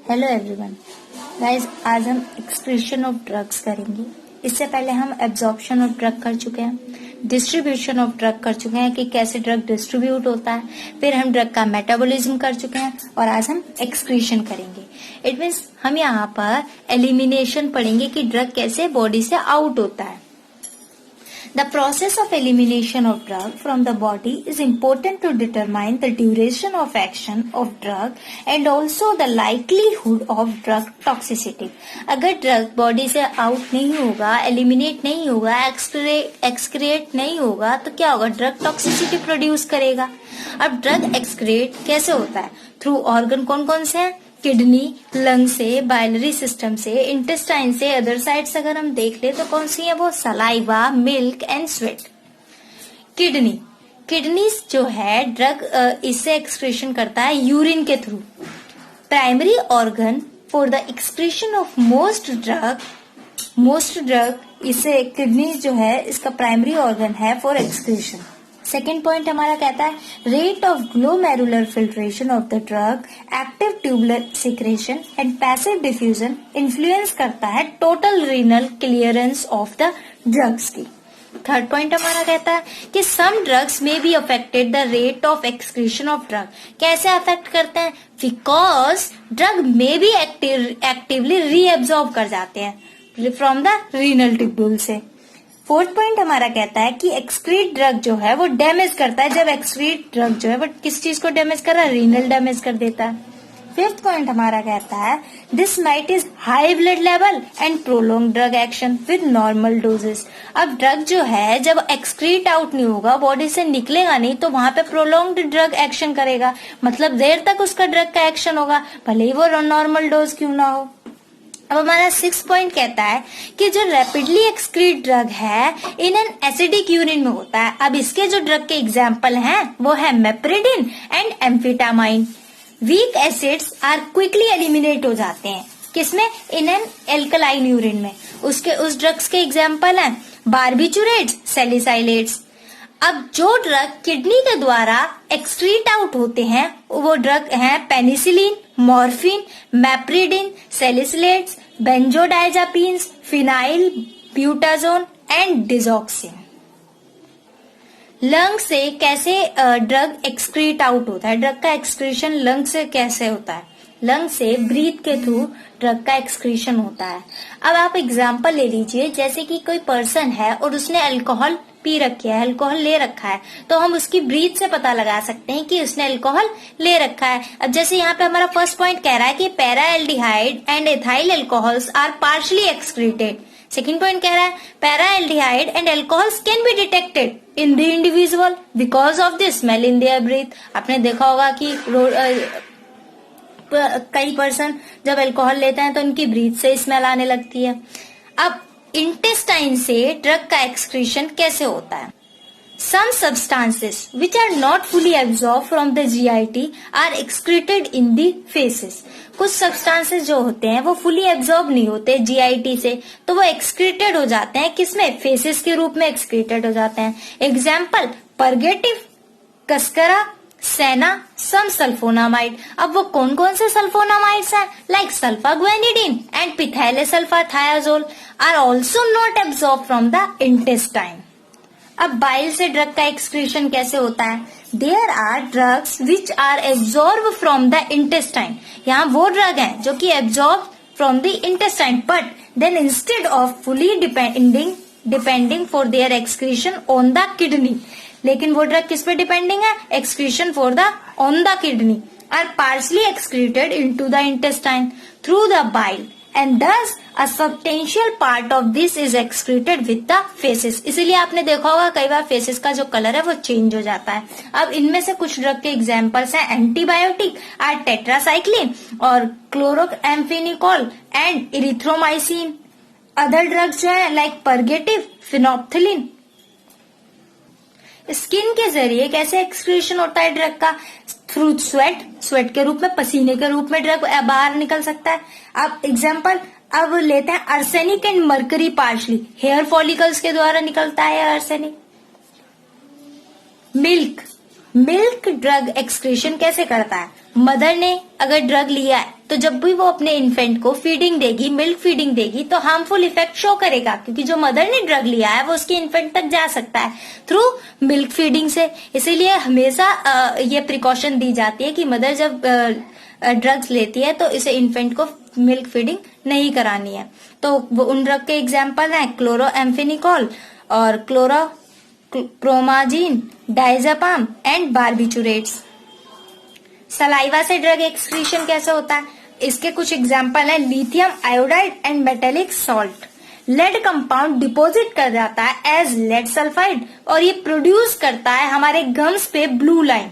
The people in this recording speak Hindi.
हेलो एवरीवन गाइस, आज हम एक्सक्रीशन ऑफ ड्रग्स करेंगे। इससे पहले हम एब्जॉर्प्शन ऑफ ड्रग कर चुके हैं, डिस्ट्रीब्यूशन ऑफ ड्रग कर चुके हैं कि कैसे ड्रग डिस्ट्रीब्यूट होता है, फिर हम ड्रग का मेटाबॉलिज्म कर चुके हैं और आज हम एक्सक्रीशन करेंगे। इट मीन्स हम यहाँ पर एलिमिनेशन पढ़ेंगे कि ड्रग कैसे बॉडी से आउट होता है। The process of elimination of drug from the body is important to determine the duration of action of drug and also the likelihood of drug toxicity. अगर ड्रग बॉडी से आउट नहीं होगा, एलिमिनेट नहीं होगा, एक्सक्रिएट नहीं होगा तो क्या होगा? ड्रग टॉक्सिसिटी प्रोड्यूस करेगा। अब ड्रग एक्सक्रिएट कैसे होता है? थ्रू ऑर्गन कौन कौन से हैं? किडनी, लंग से, बाइलरी सिस्टम से, इंटेस्टाइन से, अदर साइड्स अगर हम देख ले तो कौन सी है वो? Saliva, milk and sweat. Kidney जो है ड्रग इससे एक्सक्रीशन करता है यूरिन के through. Primary organ for the excretion of most drug इसे किडनी जो है इसका प्राइमरी ऑर्गन है फॉर एक्सक्रीशन। सेकेंड पॉइंट हमारा कहता है rate of glomerular filtration of the drug, active tubular secretion and passive diffusion influence करता है total renal clearance of the drugs की। थर्ड पॉइंट हमारा कहता है कि सम ड्रग्स में be affected the rate of excretion of drug. कैसे अफेक्ट करते हैं? बिकॉज ड्रग में बी एक्टिवली रीएब्जॉर्ब कर जाते हैं फ्रॉम द रीनल ट्यूब्यूल से। फोर्थ पॉइंट हमारा कहता है कि एक्सक्रीट ड्रग जो है वो डैमेज करता है। जब एक्सक्रीट ड्रग जो है वो किस चीज को डैमेज कर रहा है? रीनल डैमेज कर देता है। फिफ्थ पॉइंट हमारा कहता है this might is high blood level and prolong drug action with normal doses. अब ड्रग जो है जब एक्सक्रीट आउट नहीं होगा, बॉडी से निकलेगा नहीं, तो वहां पे प्रोलॉन्ग्ड ड्रग एक्शन करेगा, मतलब देर तक उसका ड्रग का एक्शन होगा, भले ही वो नॉर्मल डोज क्यों ना हो। अब हमारा सिक्स पॉइंट कहता है कि जो रैपिडली एक्सक्रीट ड्रग है इन एन एसिडिक यूरिन में होता है। अब इसके जो ड्रग के एग्जाम्पल हैं वो है meperidine and amphetamine. Weak acids are quickly eliminate हो जाते हैं किसमें? इन एन एल्कलाइन यूरिन में। उस ड्रग्स के एग्जाम्पल हैं बार्बिचुरेट्स, सैलिसाइलेट्स। अब जो ड्रग किडनी के द्वारा एक्सक्रीट आउट होते हैं वो ड्रग हैं penicillin, morphine, meperidine, salicylates, benzodiazepines, phenyl, butazone and digoxin. Lung से कैसे ड्रग एक्सक्रीट आउट होता है? ड्रग का एक्सक्रीशन लंग से कैसे होता है? लंग से ब्रीथ के थ्रू ड्रग का एक्सक्रीशन होता है। अब आप एग्जांपल ले लीजिए, जैसे कि कोई पर्सन है और उसने अल्कोहल पी रखी है, अल्कोहल ले रखा है, तो हम उसकी ब्रीथ से पता लगा सकते हैं कि उसने अल्कोहल ले रखा है। अब जैसे यहाँ पे हमारा फर्स्ट पॉइंट कह रहा है कि paraldehyde and ethyl alcohols are partially excreted. Second point कह रहा है paraldehyde and alcohols can be detected in the individual because of the smell in their breath. आपने देखा होगा कि कई पर्सन जब अल्कोहल लेते हैं तो उनकी ब्रीथ से स्मेल आने लगती है। अब इंटेस्टाइन से ड्रग का एक्सक्रीशन कैसे होता है? Some substances which are not fully absorbed from the GIT are excreted in the feces. कुछ सब्सटेंसेस जो होते हैं वो फुली एब्जॉर्ब नहीं होते GIT से, तो वो एक्सक्रीटेड हो जाते हैं किसमें? फेसेस के रूप में एक्सक्रीटेड हो जाते हैं। एग्जाम्पल परगेटिव, कस्करा, सेना, सम सल्फोनामाइड। अब वो कौन कौन से सल्फोनामाइड्स हैं? Like sulfaguanidine and phthalylsulfathiazole are also not absorb from the intestine. अब बाइल से ड्रग का एक्सक्रीशन कैसे होता है? There are drugs which are absorb from the intestine. यहाँ वो ड्रग हैं जो कि absorb from the intestine, but then instead of fully depending for their excretion on the kidney. लेकिन वो ड्रग किस पे डिपेंडिंग है? Excretion for the on the kidney are partially excreted into the intestine through the bile and thus a substantial part of this is excreted with the feces। इसीलिए आपने देखा होगा कई बार फेसेस का जो कलर है वो चेंज हो जाता है। अब इनमें से कुछ ड्रग के एग्जांपल्स हैं एंटीबायोटिक आर टेट्रासाइक्लिन और क्लोरोएम्फेनिकोल एंड इरिथ्रोमाइसिन। अदर ड्रग्स जो है लाइक परगेटिव, फिनोप्थिलिन। स्किन के जरिए कैसे एक्सक्रीशन होता है ड्रग का? थ्रू स्वेट के रूप में, पसीने के रूप में ड्रग बाहर निकल सकता है। अब एग्जांपल अब लेते हैं arsenic and mercury partially, hair follicles के द्वारा निकलता है आर्सेनिक। मिल्क ड्रग एक्सक्रीशन कैसे करता है? मदर ने अगर ड्रग लिया है तो तो जब भी वो अपने इन्फेंट को फीडिंग देगी, मिल्क फीडिंग देगी, तो हार्मफुल इफेक्ट शो करेगा, क्योंकि जो मदर ने ड्रग लिया है वो उसके इन्फेंट तक जा सकता है थ्रू मिल्क फीडिंग से। इसीलिए हमेशा ये प्रिकॉशन दी जाती है कि मदर जब ड्रग्स लेती है तो इसे इन्फेंट को मिल्क फीडिंग नहीं करानी है। तो वो उन ड्रग के एग्जाम्पल हैं क्लोरोएम्फेनिकॉल और chlorpromazine, diazepam and barbiturates. Saliva से ड्रग एक्सक्रीशन कैसे होता है, इसके कुछ एग्जाम्पल है lithium iodide and metallic salt. Lead compound deposit कर जाता है एज लेड सल्फाइड और ये प्रोड्यूस करता है हमारे गम्स पे ब्लू लाइन।